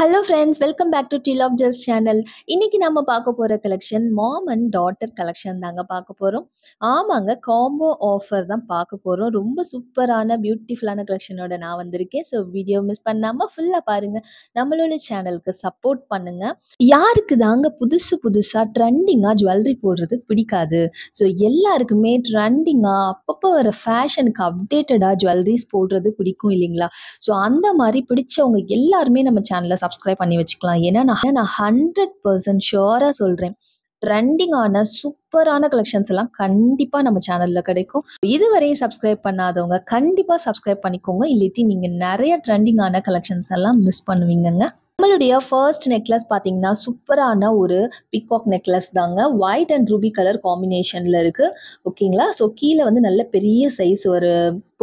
Hello friends, welcome back to deal of gels channel. இன்னைக்கு நம்ம பார்க்க போற collection mom and daughter collection தாங்க பார்க்க போறோம். ஆமாங்க, காம்போ ஆஃபர் தான் பார்க்க போறோம். ரொம்ப சூப்பரான பியூட்டிஃபுல்லான கலெக்ஷனோட நான் வந்திருக்கேன். ஸோ வீடியோ மிஸ் பண்ணாம ஃபுல்லா பாருங்க. நம்மளோட சேனலுக்கு சப்போர்ட் பண்ணுங்க. யாருக்கு தாங்க புதுசு புதுசா ட்ரெண்டிங்கா ஜுவல்லரி போடுறது பிடிக்காது? ஸோ எல்லாருக்குமே ட்ரெண்டிங்கா அப்பப்போ வர ஃபேஷனுக்கு அப்டேட்டடா ஜுவல்லரிஸ் போடுறது பிடிக்கும் இல்லைங்களா? ஸோ அந்த மாதிரி பிடிச்சவங்க எல்லாருமே நம்ம சேனலை சப்ஸ்கிரைப் பண்ணி வச்சுக்கலாம். ஏன்னா நான் 100% ஷுவராக சொல்கிறேன், ட்ரெண்டிங்கான சூப்பரான கலெக்ஷன்ஸ் எல்லாம் கண்டிப்பாக நம்ம சேனலில் கிடைக்கும். இதுவரையும் சப்ஸ்கிரைப் பண்ணாதவங்க கண்டிப்பாக சப்ஸ்கிரைப் பண்ணிக்கோங்க. இல்லாட்டி நீங்கள் நிறைய ட்ரெண்டிங்கான கலெக்ஷன்ஸ் எல்லாம் மிஸ் பண்ணுவீங்கங்க. நம்மளுடைய ஃபர்ஸ்ட் நெக்லஸ் பார்த்தீங்கன்னா சூப்பரான ஒரு பிகாக் நெக்லஸ் தாங்க. ஒயிட் அண்ட் ரூபி கலர் காம்பினேஷனில் இருக்குது. ஓகேங்களா? ஸோ கீழே வந்து நல்ல பெரிய சைஸ் ஒரு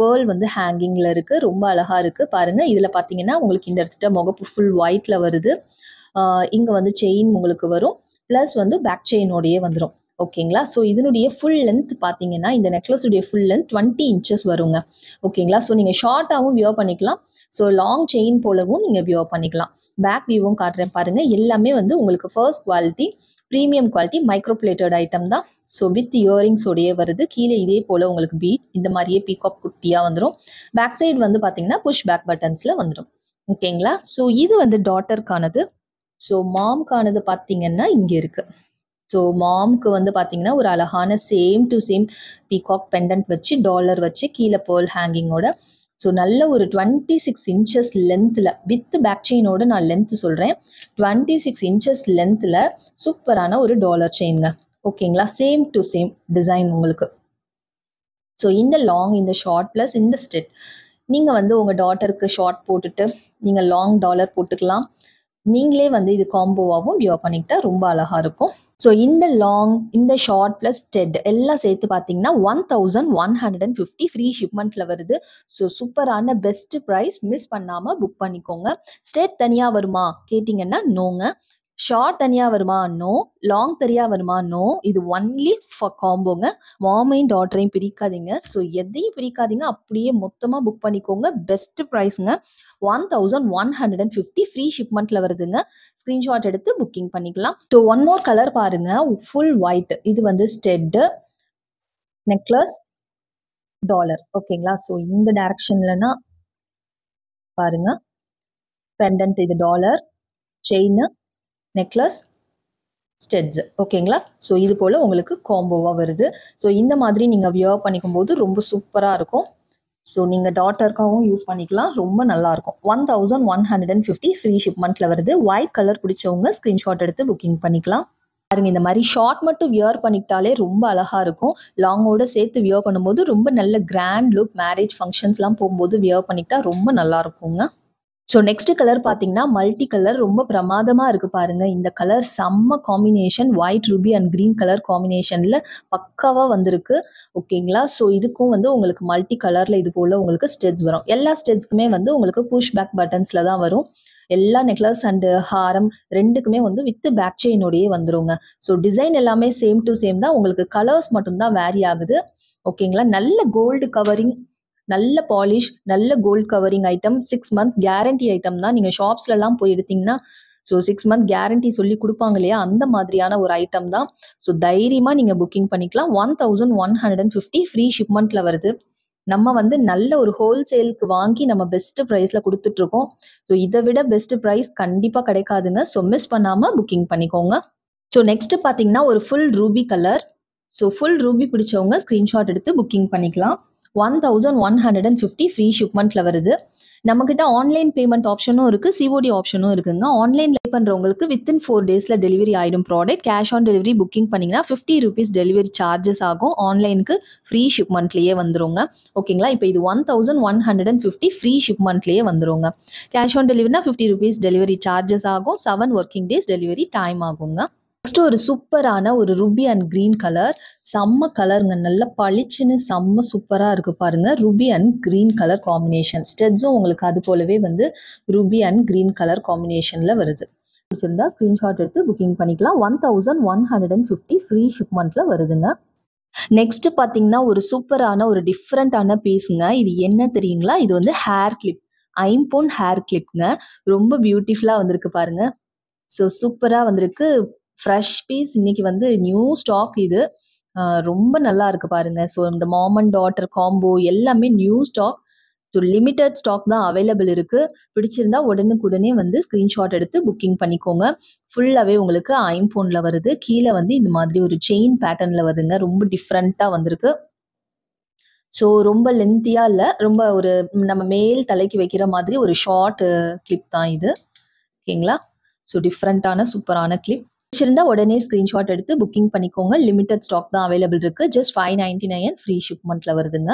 பேர்ல் வந்து ஹேங்கிங்கில் இருக்குது. ரொம்ப அழகாக இருக்குது பாருங்கள். இதில் பார்த்தீங்கன்னா உங்களுக்கு இந்த இடத்துல முகப்பு ஃபுல் ஒயிட்டில் வருது. இங்கே வந்து செயின் உங்களுக்கு வரும், ப்ளஸ் வந்து பேக் செயினோடையே வந்துடும். ஓகேங்களா? ஸோ இதனுடைய ஃபுல் லென்த் பார்த்தீங்கன்னா இந்த நெக்லஸுடைய ஃபுல் லென்த் 20 inches வருங்க. ஓகேங்களா? ஸோ நீங்கள் ஷார்ட்டாகவும் வியர் பண்ணிக்கலாம், ஸோ லாங் செயின் போலவும் நீங்கள் வியர் பண்ணிக்கலாம். பேக் வியூவும் காட்டுறேன் பாருங்கள். எல்லாமே வந்து உங்களுக்கு first quality, premium quality micro plated item தான். ஸோ வித் இயரிங்ஸோடையே வருது. கீழே இதே போல் உங்களுக்கு பீட் இந்த மாதிரியே பீகாக் குட்டியாக வந்துடும். பேக் சைடு வந்து பார்த்தீங்கன்னா புஷ் பேக் பட்டன்ஸில் வந்துடும். ஓகேங்களா? ஸோ இது வந்து டாட்டருக்கானது. ஸோ மாம்கானது பார்த்தீங்கன்னா இங்கே இருக்குது. ஸோ மாம்க்கு வந்து பார்த்தீங்கன்னா ஒரு அழகான same to same peacock pendant வச்சு டாலர் வச்சு கீழே பேர்ல் ஹேங்கிங்கோட, ஸோ நல்ல ஒரு 26 inches லென்த்தில் வித் பேக் செயினோட நான் லென்த்து சொல்கிறேன். 26 inches லென்த்தில் சூப்பரான ஒரு டாலர் செயின்ங்க. ஓகேங்களா? சேம் டு சேம் டிசைன் உங்களுக்கு. ஸோ இந்த லாங், இந்த ஷார்ட் ப்ளஸ் இந்த ஸ்டெட், நீங்கள் வந்து உங்கள் டாட்டருக்கு ஷார்ட் போட்டுட்டு நீங்கள் லாங் டாலர் போட்டுக்கலாம். நீங்களே வந்து இது காம்போவாகவும் வியர் பண்ணிக்கிட்டா ரொம்ப அழகாக இருக்கும். ஸோ இந்த லாங், இந்த ஷார்ட் ப்ளஸ் ஸ்டெட் எல்லாம் சேர்த்து பார்த்தீங்கன்னா 1150 ஃப்ரீ ஷிப்மெண்ட்டில் வருது. ஸோ சூப்பரான பெஸ்ட் ப்ரைஸ், மிஸ் பண்ணாமல் புக் பண்ணிக்கோங்க. ஸ்டெட் தனியாக வருமா கேட்டிங்கன்னா நோங்க. ஷார்ட் தனியாக வருமா? நோ. லாங் தனியாக வருமா? நோ. இது ஒன்லி ஃபார் காம்போங்க. மாமையும் டாட்டரையும் பிரிக்காதீங்க. ஸோ எதையும் பிரிக்காதீங்க, அப்படியே மொத்தமாக புக் பண்ணிக்கோங்க. பெஸ்ட் ப்ரைஸுங்க. 1150 ஃப்ரீ ஷிப்மெண்ட்டில் வருதுங்க. ஸ்க்ரீன்ஷாட் எடுத்து புக்கிங் பண்ணிக்கலாம். ஸோ ஒன் மோர் கலர் பாருங்க, ஃபுல் ஒயிட். இது வந்து ஸ்டெட்டு, நெக்லஸ், டாலர். ஓகேங்களா? ஸோ இந்த டைரக்ஷன்லனா பாருங்க, பெண்டன்ட் இது டாலர், செயின், நெக்லஸ், ஸ்டெட்ஸ். ஓகேங்களா? ஸோ இது போல் உங்களுக்கு காம்போவாக வருது. ஸோ இந்த மாதிரி நீங்கள் வியர் பண்ணிக்கும் போது ரொம்ப சூப்பராக இருக்கும். ஸோ நீங்கள் டாட்டருக்காகவும் யூஸ் பண்ணிக்கலாம், ரொம்ப நல்லாயிருக்கும். 1150 ஃப்ரீ ஷிப்மெண்ட்டில் வருது. ஒயிட் கலர் பிடிச்சவங்க ஸ்க்ரீன்ஷாட் எடுத்து புக்கிங் பண்ணிக்கலாம். பாருங்க, இந்த மாதிரி ஷார்ட் மட்டும் வியர் பண்ணிக்கிட்டாலே ரொம்ப அழகாக இருக்கும். லாங்கோட சேர்த்து வியர் பண்ணும்போது ரொம்ப நல்ல கிராண்ட் லுக். மேரேஜ் ஃபங்க்ஷன்ஸ்லாம் போகும்போது வியர் பண்ணிக்கிட்டா ரொம்ப நல்லா இருக்குங்க. ஸோ நெக்ஸ்ட் கலர் பார்த்தீங்கன்னா மல்டி கலர், ரொம்ப பிரமாதமாக இருக்குது பாருங்கள். இந்த கலர் செம்ம combination, white Ruby and green colour காம்பினேஷனில் பக்காவாக வந்திருக்கு. ஓகேங்களா? ஸோ இதுக்கும் வந்து உங்களுக்கு மல்டி கலரில் இது போல் உங்களுக்கு ஸ்டெட்ஸ் வரும். எல்லா ஸ்டெட்ஸ்க்குமே வந்து உங்களுக்கு புஷ் பேக் பட்டன்ஸில் தான் வரும். எல்லா நெக்லஸ் அண்டு ஹாரம் ரெண்டுக்குமே வந்து வித் பேக் செயினோடையே வந்துருங்க. ஸோ டிசைன் எல்லாமே சேம் டு சேம் தான், உங்களுக்கு கலர்ஸ் மட்டும்தான் வேரி ஆகுது. ஓகேங்களா? நல்ல கோல்டு கவரிங், நல்ல பாலிஷ், நல்ல gold covering item, 6 month guarantee item தான். நீங்கள் ஷாப்ஸ்லலாம் போய் எடுத்தீங்கன்னா ஸோ 6 month கேரண்டி சொல்லி கொடுப்பாங்க இல்லையா, அந்த மாதிரியான ஒரு ஐட்டம் தான். ஸோ தைரியமாக நீங்கள் புக்கிங் பண்ணிக்கலாம். 1150 ஃப்ரீ ஷிப்மெண்ட்டில் வருது. நம்ம வந்து நல்ல ஒரு ஹோல்சேலுக்கு வாங்கி நம்ம பெஸ்ட் ப்ரைஸில் கொடுத்துட்ருக்கோம். ஸோ இதை விட பெஸ்ட் ப்ரைஸ் கண்டிப்பாக கிடைக்காதுங்க. ஸோ மிஸ் பண்ணாமல் புக்கிங் பண்ணிக்கோங்க. ஸோ நெக்ஸ்ட்டு பார்த்தீங்கன்னா ஒரு full Ruby colour. So full Ruby பிடிச்சவங்க ஸ்க்ரீன்ஷாட் எடுத்து புக்கிங் பண்ணிக்கலாம். 1150 ஃப்ரீ ஷிப்மெண்ட்டில் வருது. நம்மக்கிட்ட ஆன்லைன் பேமெண்ட் ஆப்ஷனும் இருக்குது, சிஓடி ஆப்ஷனும் இருக்குங்க. ஆன்லைனில் பே பண்ணுறவங்களுக்கு வித்தின் 4 days டெலிவரி ஆகிடும் product. Cash on delivery booking பண்ணிங்கன்னா 50 rupees டெலிவரி சார்ஜஸ் ஆகும். ஆன்லைனுக்கு ஃப்ரீ ஷிப்மெண்ட்லேயே வந்துருங்க. ஓகேங்களா? இப்போ இது 1150 ஃப்ரீ ஷிப்மெண்ட்லேயே வந்துருங்க. கேஷ் ஆன் டெலிவரினா 50 rupees டெலிவரி சார்ஜஸ் ஆகும். 7 working days டெலிவரி டைம் ஆகுங்க. நெக்ஸ்ட் ஒரு சூப்பரான ஒரு ரூபி அண்ட் கிரீன் கலர், செம்ம கலருங்க. நல்லா பளிச்சுன்னு செம்ம சூப்பராக இருக்குது பாருங்கள். Ruby and green colour combination. ஸ்டெட்ஸும் உங்களுக்கு அது போலவே வந்து ரூபி அண்ட் கிரீன் கலர் காம்பினேஷனில் வருது. பிடிச்சிருந்தா ஸ்க்ரீன்ஷாட் எடுத்து புக்கிங் பண்ணிக்கலாம். 1150 ஃப்ரீ ஷிப்மெண்ட்டில் வருதுங்க. நெக்ஸ்ட் பார்த்தீங்கன்னா ஒரு சூப்பரான ஒரு டிஃப்ரெண்ட்டான பீஸுங்க. இது என்ன தெரியுங்களா? இது வந்து ஹேர் கிளிப். ஐம்பொன் ஹேர் கிளிப்ங்க. ரொம்ப பியூட்டிஃபுல்லா வந்திருக்கு பாருங்க. ஸோ சூப்பரா வந்திருக்கு. ஃப்ரெஷ் பீஸ் இன்னைக்கு வந்து நியூ ஸ்டாக் இது. ரொம்ப நல்லா இருக்கு பாருங்க. ஸோ இந்த மாம் அண்ட் டாட்டர் காம்போ எல்லாமே new stock. So limited stock தான் அவைலபிள் இருக்கு. பிடிச்சிருந்தா உடனுக்குடனே வந்து ஸ்கிரீன்ஷாட் எடுத்து புக்கிங் பண்ணிக்கோங்க. ஃபுல்லாவே உங்களுக்கு ஐம்பொன்ல வருது. கீழ வந்து இந்த மாதிரி ஒரு செயின் பேட்டர்ன்ல வருதுங்க. ரொம்ப டிஃபரெண்ட்டா வந்திருக்கு. ஸோ ரொம்ப லென்த்தியா இல்ல. ரொம்ப ஒரு நம்ம மேல் தலைக்கு வைக்கிற மாதிரி ஒரு ஷார்ட் கிளிப் தான் இது. ஓகேங்களா? ஸோ டிஃபரெண்ட்டான சூப்பரான கிளிப். பிடிச்சிருந்தா உடனே ஸ்கிரீன்ஷாட் எடுத்து புக்கிங் பண்ணிக்கோங்க. லிமிட்டட் ஸ்டாக் தான் அவைலபிள் இருக்கு. ஜஸ்ட் $599 ஃப்ரீ ஷிப்மெண்ட்ல வருதுங்க.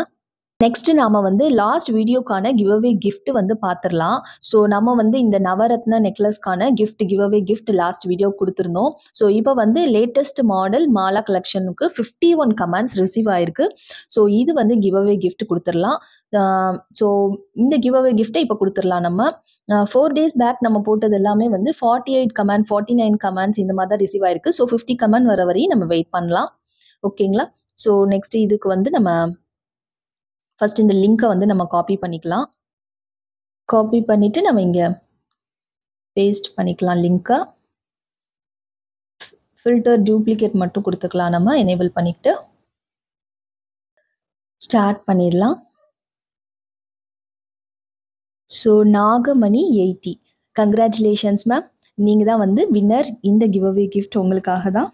நெக்ஸ்ட் நாம வந்து லாஸ்ட் வீடியோக்கான கிவ் அவே கிஃப்ட் வந்து பார்த்துடலாம். ஸோ நம்ம வந்து இந்த நவரத்ன நெக்லஸ்க்கான give away gift last video கொடுத்துருந்தோம். ஸோ இப்போ வந்து லேட்டஸ்ட் மாடல் மாலா கலெக்ஷனுக்கு 51 கமெண்ட்ஸ் ரிசீவ் ஆயிருக்கு. ஸோ இது வந்து கிவ் அவே கிஃப்ட் கொடுத்துடலாம். ஸோ இந்த கிவ் அவே கிஃப்ட்டை இப்போ கொடுத்துடலாம் நம்ம. 4 டேஸ் பேக் நம்ம போட்டது எல்லாமே வந்து 48 கமெண்ட் 49 கமெண்ட்ஸ் இந்த மாதிரி தான் ரிசீவ் ஆயிருக்கு. ஸோ 50 கமெண்ட் வர வரையும் நம்ம வெயிட் பண்ணலாம். ஓகேங்களா? ஸோ நெக்ஸ்ட் இதுக்கு வந்து நம்ம ஃபர்ஸ்ட் இந்த லிங்கை வந்து நம்ம காப்பி பண்ணிக்கலாம். காப்பி பண்ணிட்டு நம்ம இங்க பேஸ்ட் பண்ணிக்கலாம் லிங்கை. ஃபில்டர் டூப்ளிகேட் மட்டும் கொடுத்துக்கலாம் நம்ம எனேபிள் பண்ணிட்டு ஸ்டார்ட் பண்ணிடலாம். ஸோ நாகமணி 80 கங்க்ராச்சுலேஷன்ஸ் மேம். நீங்கள் தான் வந்து வின்னர். இந்த கிவ் அவே கிஃப்ட் உங்களுக்காக தான்.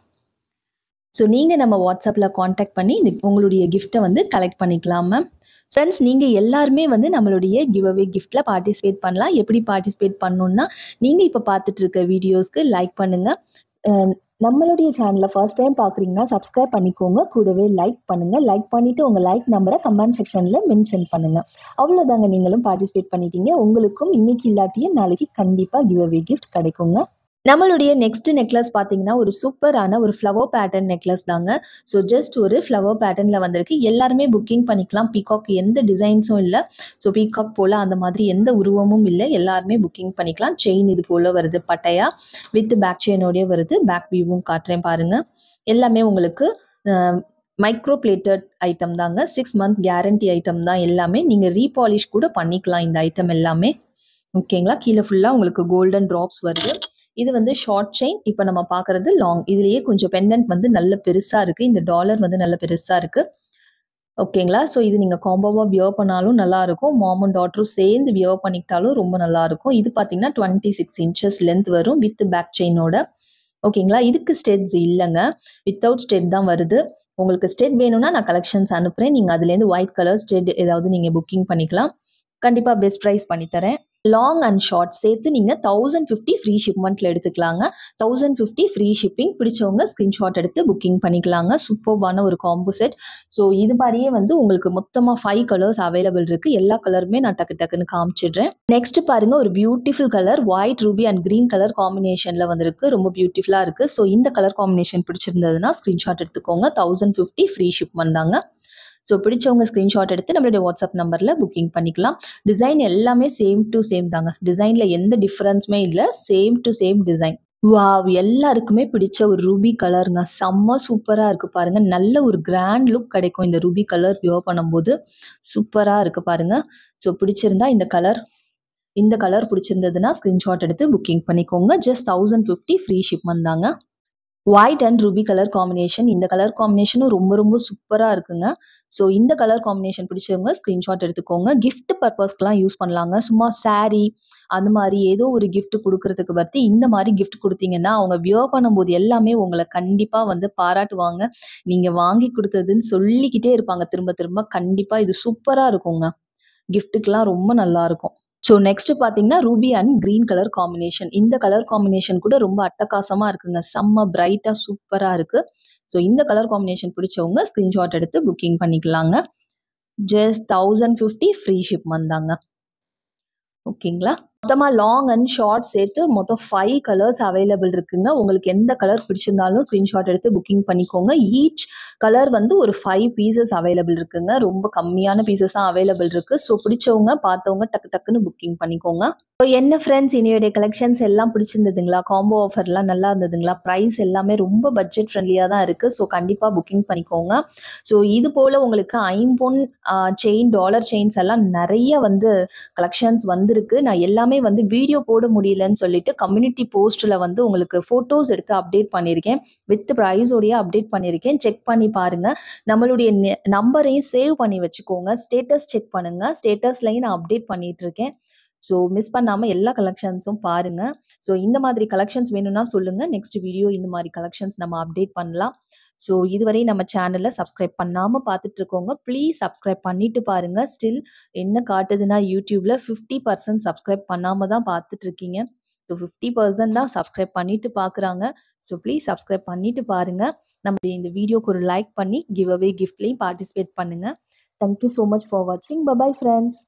ஸோ நீங்கள் நம்ம வாட்ஸ்அப்பில் காண்டாக்ட் பண்ணி உங்களுடைய கிஃப்ட்டை வந்து கலெக்ட் பண்ணிக்கலாம் மேம். ஃப்ரெண்ட்ஸ், நீங்கள் எல்லாருமே வந்து நம்மளுடைய கிவ் அவே கிஃப்ட்டில் பார்ட்டிசிபேட் பண்ணலாம். எப்படி பார்ட்டிசிபேட் பண்ணணுன்னா, நீங்கள் இப்போ பார்த்துட்டு இருக்க வீடியோஸ்க்கு லைக் பண்ணுங்கள். நம்மளுடைய சேனலை ஃபர்ஸ்ட் டைம் பார்க்குறீங்கன்னா சப்ஸ்கிரைப் பண்ணிக்கோங்க. கூடவே லைக் பண்ணுங்கள். லைக் பண்ணிவிட்டு உங்கள் லைக் நம்பரை கமெண்ட் செக்ஷனில் மென்ஷன் பண்ணுங்கள். அவ்வளோதாங்க, நீங்களும் பார்ட்டிசிபேட் பண்ணிட்டீங்க. உங்களுக்கும் இன்னைக்கு இல்லாட்டியும் நாளைக்கு கண்டிப்பாக கிவ் அவே கிஃப்ட் கிடைக்குங்க. நம்மளுடைய நெக்ஸ்ட் நெக்லஸ் பார்த்தீங்கன்னா ஒரு சூப்பரான ஒரு ஃப்ளவர் பேட்டர்ன் நெக்லஸ் தாங்க. ஸோ ஜஸ்ட் ஒரு ஃப்ளவர் பேட்டர்னில் வந்திருக்கு. எல்லாருமே புக்கிங் பண்ணிக்கலாம். பீகாக் எந்த டிசைன்ஸும் இல்லை. ஸோ பீகாக் போல் அந்த மாதிரி எந்த உருவமும் இல்லை. எல்லாருமே புக்கிங் பண்ணிக்கலாம். செயின் இது போல் வருது, பட்டையா வித் பேக் செயினோடய வருது. பேக் வியூவும் காட்டுறேன் பாருங்கள். எல்லாமே உங்களுக்கு மைக்ரோ பிளேட்டட் ஐட்டம் தாங்க. 6 மந்த் கேரண்டி ஐட்டம் தான் எல்லாமே. நீங்கள் ரீபாலிஷ் கூட பண்ணிக்கலாம் இந்த ஐட்டம் எல்லாமே. ஓகேங்களா? கீழே ஃபுல்லாக உங்களுக்கு கோல்டன் ட்ராப்ஸ் வருது. இது வந்து ஷார்ட் செயின். இப்போ நம்ம பார்க்குறது லாங். இதுலேயே கொஞ்சம் பெண்டன்ட் வந்து நல்ல பெருசாக இருக்குது. இந்த டாலர் வந்து நல்ல பெருசாக இருக்குது. ஓகேங்களா? ஸோ இது நீங்கள் காம்போவாக வியர் பண்ணாலும் நல்லாயிருக்கும். மாம் அண்ட் டாட்டரும் சேர்ந்து வியர் பண்ணிக்கிட்டாலும் ரொம்ப நல்லாயிருக்கும். இது பார்த்தீங்கன்னா 26 இன்ச்சஸ் லென்த் வரும் வித் பேக் செயினோட. ஓகேங்களா? இதுக்கு ஸ்டெட்ஸ் இல்லைங்க. வித்தவுட் ஸ்டெட் தான் வருது. உங்களுக்கு ஸ்டெட் வேணும்னா நான் கலெக்ஷன்ஸ் அனுப்புகிறேன். நீங்கள் அதுலேருந்து ஒயிட் கலர் ஸ்டெட் ஏதாவது நீங்கள் புக்கிங் பண்ணிக்கலாம். கண்டிப்பாக பெஸ்ட் ப்ரைஸ் பண்ணித்தரேன். லாங் அண்ட் ஷார்ட் சேர்த்து நீங்கள் 1050 ஃப்ரீ ஷிப்மெண்ட்டில் எடுத்துக்கலாங்க. 1050 ஃப்ரீ ஷிப்பிங். பிடிச்சவங்க ஸ்க்ரீன்ஷாட் எடுத்து புக்கிங் பண்ணிக்கலாங்க. சூப்பர்பான ஒரு காம்போ செட். ஸோ இது மாதிரியே வந்து உங்களுக்கு மொத்தமாக 5 கலர்ஸ் அவைலபிள் இருக்குது. எல்லா கலருமே நான் டக்குன்னு காமிச்சிடுறேன். நெக்ஸ்ட் பாருங்க, ஒரு beautiful colour white Ruby and green colour காம்பினேஷனில் வந்திருக்கு. ரொம்ப பியூட்டிஃபுல்லாக இருக்குது. ஸோ இந்த கலர் காம்பினேஷன் பிடிச்சிருந்ததுன்னா ஸ்க்ரீன்ஷாட் எடுத்துக்கோங்க. 1050 ஃப்ரீ ஷிப்மெண்ட் தாங்க. ஸோ பிடிச்சவங்க ஸ்க்ரீன்ஷாட் எடுத்து நம்மளுடைய வாட்ஸ்அப் நம்பரில் புக்கிங் பண்ணிக்கலாம். டிசைன் எல்லாமே சேம் டு சேம் தாங்க. டிசைனில் எந்த டிஃப்ரென்ஸுமே இல்லை. Same to same design. Wow! எல்லாருக்குமே பிடிச்ச ஒரு ரூபி கலருங்க. செம்ம சூப்பராக இருக்குது பாருங்கள். நல்ல ஒரு கிராண்ட் லுக் கிடைக்கும் இந்த ரூபி கலர் வியர் பண்ணும்போது. சூப்பராக இருக்குது பாருங்கள். ஸோ பிடிச்சிருந்தா இந்த கலர் பிடிச்சிருந்ததுன்னா ஸ்க்ரீன்ஷாட் எடுத்து புக்கிங் பண்ணிக்கோங்க. ஜஸ்ட் 1050 ஃப்ரீ ஷிப்மெண்ட் தாங்க. White and Ruby colour combination. இந்த கலர் காம்பினேஷனும் ரொம்ப சூப்பராக இருக்குங்க. ஸோ இந்த கலர் காம்பினேஷன் பிடிச்சவங்க ஸ்க்ரீன்ஷாட் எடுத்துக்கோங்க. கிஃப்ட் பர்பஸ்க்குலாம் யூஸ் பண்ணலாங்க. சும்மா சாரீ அந்த மாதிரி ஏதோ ஒரு கிஃப்ட் கொடுக்கறதுக்கு பற்றி இந்த மாதிரி கிஃப்ட் கொடுத்தீங்கன்னா அவங்க வியர் பண்ணும்போது எல்லாமே உங்களை கண்டிப்பாக வந்து பாராட்டுவாங்க. நீங்கள் வாங்கி கொடுத்ததுன்னு சொல்லிக்கிட்டே இருப்பாங்க திரும்ப. கண்டிப்பாக இது சூப்பராக இருக்குங்க. கிஃப்ட்டுக்கெலாம் ரொம்ப நல்லாயிருக்கும். ஸோ நெக்ஸ்ட் பார்த்தீங்கன்னா Ruby and green colour combination. இந்த கலர் காம்பினேஷன் கூட ரொம்ப அட்டகாசமாக இருக்குங்க. செம்ம பிரைட்டாக சூப்பராக இருக்குது. ஸோ இந்த கலர் காம்பினேஷன் பிடிச்சவங்க ஸ்க்ரீன்ஷாட் எடுத்து புக்கிங் பண்ணிக்கலாங்க. ஜஸ்ட் 1050 ஃப்ரீ ஷிப்மெண்ட் தாங்க. ஓகேங்களா? மொத்தமா லாங் அண்ட் ஷார்ட் சேர்த்து மொத்தம் 5 கலர்ஸ் அவைலபிள் இருக்குங்க. உங்களுக்கு எந்த கலர் பிடிச்சிருந்தாலும் ஸ்கிரீன்ஷாட் எடுத்து புக்கிங் பண்ணிக்கோங்க. ஈச் கலர் வந்து ஒரு 5 பீசஸ் அவைலபிள் இருக்குங்க. ரொம்ப கம்மியான பீசஸ் தான் அவைலபிள் இருக்கு. ஸோ பிடிச்சவங்க பார்த்தவங்க டக்கு டக்குன்னு புக்கிங் பண்ணிக்கோங்க. ஸோ என்ன ஃப்ரெண்ட்ஸ், இன்னையோடைய கலெக்ஷன்ஸ் எல்லாம் பிடிச்சிருந்ததுங்களா? காம்போ ஆஃபர்லாம் நல்லா இருந்ததுங்களா? ப்ரைஸ் எல்லாமே ரொம்ப பட்ஜெட் ஃப்ரெண்ட்லியாக தான் இருக்குது. ஸோ கண்டிப்பாக புக்கிங் பண்ணிக்கோங்க. ஸோ இது போல் உங்களுக்கு ஐம்பொன் செயின், டாலர் செயின்ஸ் எல்லாம் நிறைய வந்து கலெக்ஷன்ஸ் வந்திருக்கு. நான் எல்லாமே வந்து வீடியோ போட முடியலன்னு சொல்லிட்டு கம்யூனிட்டி போஸ்ட்டில் வந்து உங்களுக்கு ஃபோட்டோஸ் எடுத்து அப்டேட் பண்ணியிருக்கேன். வித் ப்ரைஸோடைய அப்டேட் பண்ணியிருக்கேன். செக் பண்ணி பாருங்கள். நம்மளுடைய நம்பரையும் சேவ் பண்ணி வச்சுக்கோங்க. ஸ்டேட்டஸ் செக் பண்ணுங்கள். ஸ்டேட்டஸ்லையும் நான் அப்டேட் பண்ணிகிட்ருக்கேன். ஸோ மிஸ் பண்ணாமல் எல்லா கலெக்ஷன்ஸும் பாருங்கள். ஸோ இந்த மாதிரி கலெக்ஷன்ஸ் வேணும்னா சொல்லுங்கள். நெக்ஸ்ட் வீடியோ இந்த மாதிரி கலெக்ஷன்ஸ் நம்ம அப்டேட் பண்ணலாம். ஸோ இதுவரை நம்ம சேனலை சப்ஸ்கிரைப் பண்ணாமல் பார்த்துட்டு இருக்கோங்க. ப்ளீஸ் சப்ஸ்கிரைப் பண்ணிட்டு பாருங்கள். ஸ்டில் என்ன காட்டுதுன்னா யூடியூப்பில் 50% சப்ஸ்கிரைப் பண்ணாமல் தான் பார்த்துட்ருக்கீங்க. ஸோ 50% தான் சப்ஸ்கிரைப் பண்ணிட்டு பார்க்குறாங்க. ஸோ ப்ளீஸ் சப்ஸ்கிரைப் பண்ணிட்டு பாருங்கள். நம்ம இந்த வீடியோக்கு ஒரு லைக் பண்ணி கிவ் அவே கிஃப்ட்லேயும் பார்ட்டிசிபேட் பண்ணுங்கள். தேங்க்யூ ஸோ மச் ஃபார் வாட்சிங். Bye friends.